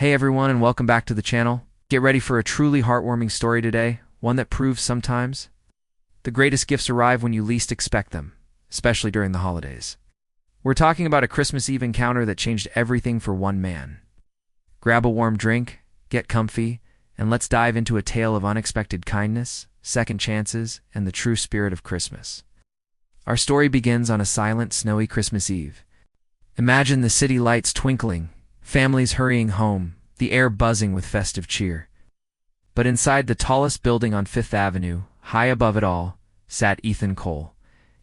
Hey everyone, and welcome back to the channel. Get ready for a truly heartwarming story today, one that proves sometimes the greatest gifts arrive when you least expect them, especially during the holidays. We're talking about a Christmas Eve encounter that changed everything for one man. Grab a warm drink, get comfy, and let's dive into a tale of unexpected kindness, second chances, and the true spirit of Christmas. Our story begins on a silent, snowy Christmas Eve. Imagine the city lights twinkling, families hurrying home, the air buzzing with festive cheer. But inside the tallest building on Fifth Avenue, high above it all, sat Ethan Cole,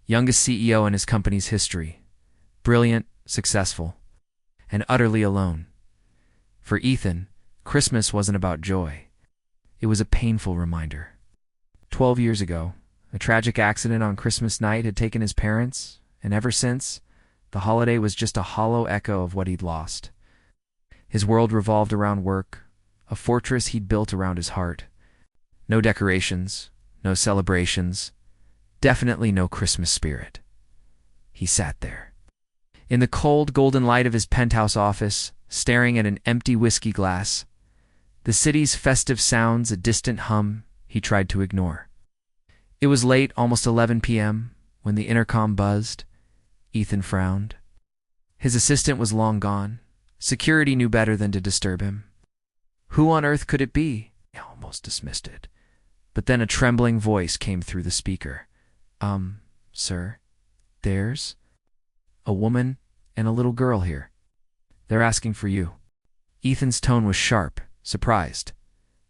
youngest CEO in his company's history. Brilliant, successful, and utterly alone. For Ethan, Christmas wasn't about joy. It was a painful reminder. 12 years ago, a tragic accident on Christmas night had taken his parents, and ever since, the holiday was just a hollow echo of what he'd lost. His world revolved around work, a fortress he'd built around his heart. No decorations, no celebrations, definitely no Christmas spirit. He sat there, in the cold, golden light of his penthouse office, staring at an empty whiskey glass. The city's festive sounds, a distant hum, he tried to ignore. It was late, almost 11 p.m., when the intercom buzzed. Ethan frowned. His assistant was long gone. Security knew better than to disturb him. Who on earth could it be? He almost dismissed it. But then a trembling voice came through the speaker. Sir, there's a woman and a little girl here. They're asking for you." Ethan's tone was sharp, surprised.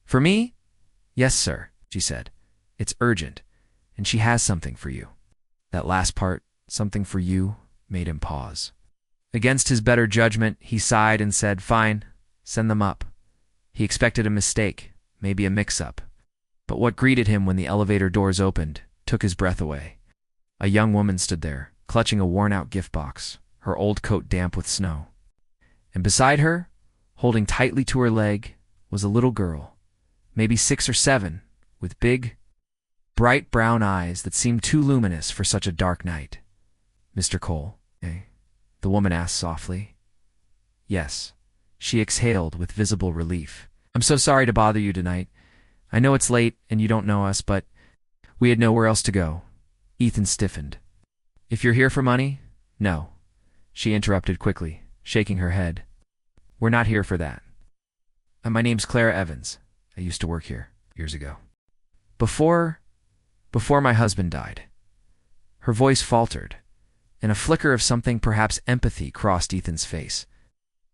"For me?" "Yes, sir," she said. "It's urgent, and she has something for you." That last part, something for you, made him pause. Against his better judgment, he sighed and said, "Fine, send them up." He expected a mistake, maybe a mix-up. But what greeted him when the elevator doors opened took his breath away. A young woman stood there, clutching a worn-out gift box, her old coat damp with snow. And beside her, holding tightly to her leg, was a little girl, maybe 6 or 7, with big, bright brown eyes that seemed too luminous for such a dark night. "Mr. Cole, eh?" the woman asked softly. "Yes," she exhaled with visible relief. "I'm so sorry to bother you tonight. I know it's late and you don't know us, but we had nowhere else to go." Ethan stiffened. "If you're here for money, no," she interrupted quickly, shaking her head. "We're not here for that. My name's Clara Evans. I used to work here years ago. Before my husband died." Her voice faltered, and a flicker of something, perhaps empathy, crossed Ethan's face.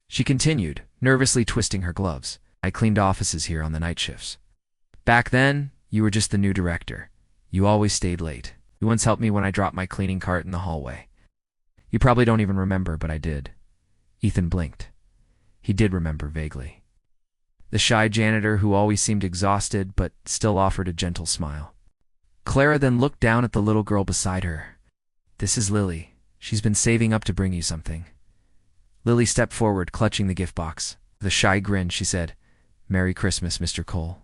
She continued, nervously twisting her gloves. "I cleaned offices here on the night shifts. Back then, you were just the new director. You always stayed late. You once helped me when I dropped my cleaning cart in the hallway. You probably don't even remember, but I did." Ethan blinked. He did remember vaguely. The shy janitor who always seemed exhausted but still offered a gentle smile. Clara then looked down at the little girl beside her. "This is Lily. She's been saving up to bring you something." Lily stepped forward, clutching the gift box. With a shy grin, she said, "Merry Christmas, Mr. Cole.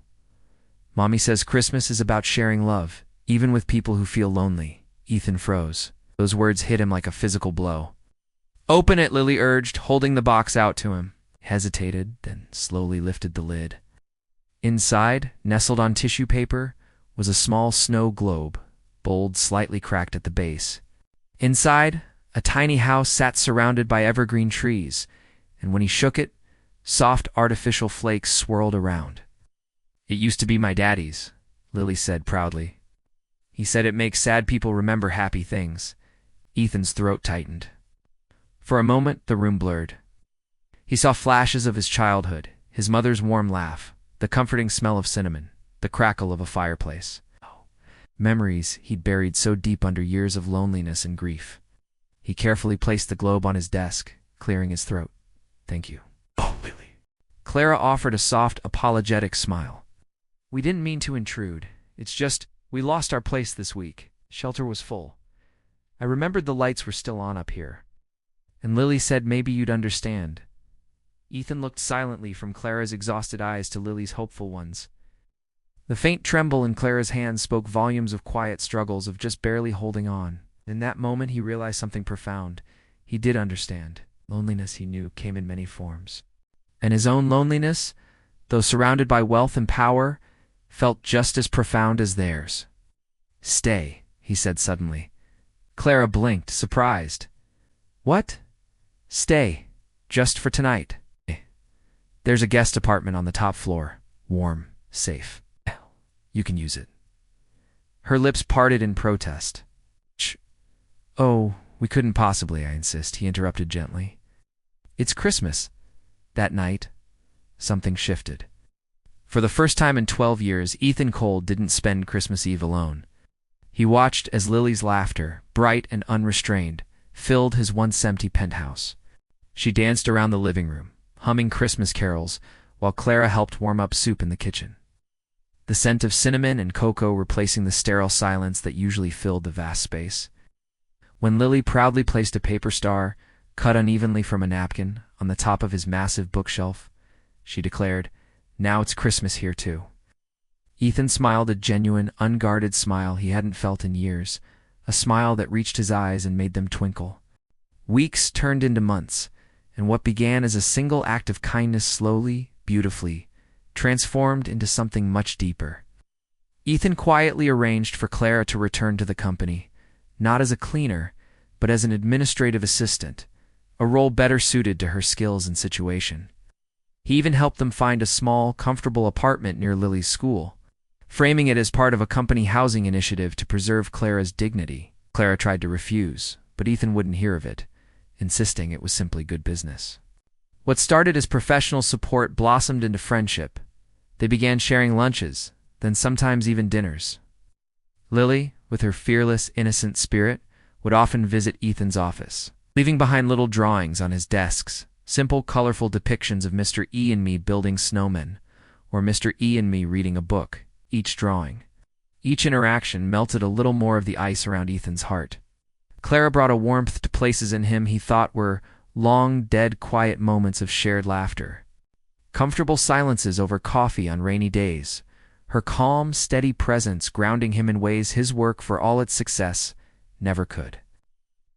Mommy says Christmas is about sharing love, even with people who feel lonely." Ethan froze. Those words hit him like a physical blow. "Open it," Lily urged, holding the box out to him. He hesitated, then slowly lifted the lid. Inside, nestled on tissue paper, was a small snow globe, bold, slightly cracked at the base. Inside, a tiny house sat surrounded by evergreen trees, and when he shook it, soft artificial flakes swirled around. "It used to be my daddy's," Lily said proudly. "He said it makes sad people remember happy things." Ethan's throat tightened. For a moment, the room blurred. He saw flashes of his childhood, his mother's warm laugh, the comforting smell of cinnamon, the crackle of a fireplace. Memories he'd buried so deep under years of loneliness and grief. He carefully placed the globe on his desk, clearing his throat. "Thank you." "Oh, Lily." Clara offered a soft, apologetic smile. "We didn't mean to intrude. It's just, we lost our place this week. Shelter was full. I remembered the lights were still on up here. And Lily said maybe you'd understand." Ethan looked silently from Clara's exhausted eyes to Lily's hopeful ones. The faint tremble in Clara's hands spoke volumes of quiet struggles of just barely holding on. In that moment, he realized something profound. He did understand. Loneliness, he knew, came in many forms. And his own loneliness, though surrounded by wealth and power, felt just as profound as theirs. "Stay," he said suddenly. Clara blinked, surprised. "What?" "Stay. Just for tonight. There's a guest apartment on the top floor. Warm, safe. You can use it." Her lips parted in protest. "Shh. Oh, we couldn't possibly, I insist," he interrupted gently. "It's Christmas." That night, something shifted. For the first time in 12 years, Ethan Cole didn't spend Christmas Eve alone. He watched as Lily's laughter, bright and unrestrained, filled his once empty penthouse. She danced around the living room, humming Christmas carols, while Clara helped warm up soup in the kitchen. The scent of cinnamon and cocoa replacing the sterile silence that usually filled the vast space. When Lily proudly placed a paper star, cut unevenly from a napkin, on the top of his massive bookshelf, she declared, "Now it's Christmas here too." Ethan smiled a genuine, unguarded smile he hadn't felt in years, a smile that reached his eyes and made them twinkle. Weeks turned into months, and what began as a single act of kindness slowly, beautifully, transformed into something much deeper. Ethan quietly arranged for Clara to return to the company, not as a cleaner, but as an administrative assistant, a role better suited to her skills and situation. He even helped them find a small, comfortable apartment near Lily's school, framing it as part of a company housing initiative to preserve Clara's dignity. Clara tried to refuse, but Ethan wouldn't hear of it, insisting it was simply good business. What started as professional support blossomed into friendship. They began sharing lunches, then sometimes even dinners. Lily, with her fearless, innocent spirit, would often visit Ethan's office, leaving behind little drawings on his desks, simple, colorful depictions of Mr. E and me building snowmen, or Mr. E and me reading a book, each drawing. Each interaction melted a little more of the ice around Ethan's heart. Clara brought a warmth to places in him he thought were long, dead, quiet moments of shared laughter. Comfortable silences over coffee on rainy days, her calm, steady presence grounding him in ways his work, for all its success, never could.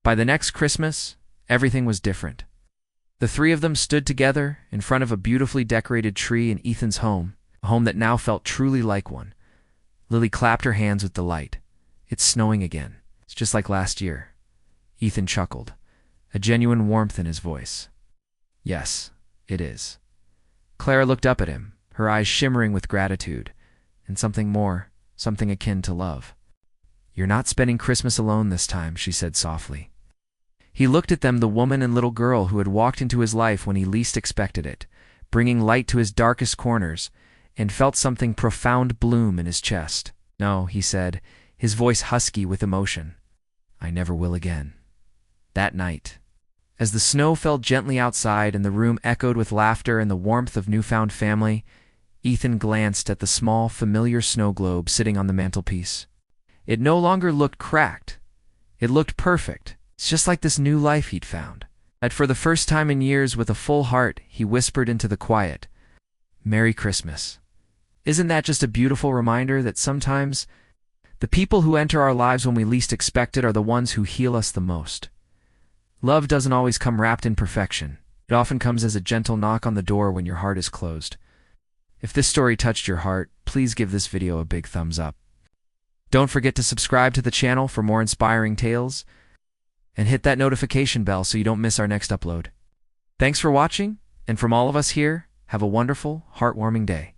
By the next Christmas, everything was different. The three of them stood together in front of a beautifully decorated tree in Ethan's home, a home that now felt truly like one. Lily clapped her hands with delight. "It's snowing again. It's just like last year." Ethan chuckled, a genuine warmth in his voice. "Yes, it is." Clara looked up at him, her eyes shimmering with gratitude, and something more, something akin to love. "You're not spending Christmas alone this time," she said softly. He looked at them, the woman and little girl who had walked into his life when he least expected it, bringing light to his darkest corners, and felt something profound bloom in his chest. "No," he said, his voice husky with emotion. "I never will again." That night, as the snow fell gently outside and the room echoed with laughter and the warmth of newfound family, Ethan glanced at the small, familiar snow globe sitting on the mantelpiece. It no longer looked cracked. It looked perfect. It's just like this new life he'd found. And for the first time in years, with a full heart, he whispered into the quiet, "Merry Christmas." Isn't that just a beautiful reminder that sometimes the people who enter our lives when we least expect it are the ones who heal us the most? Love doesn't always come wrapped in perfection. It often comes as a gentle knock on the door when your heart is closed. If this story touched your heart, please give this video a big thumbs up. Don't forget to subscribe to the channel for more inspiring tales, and hit that notification bell so you don't miss our next upload. Thanks for watching, and from all of us here, have a wonderful, heartwarming day.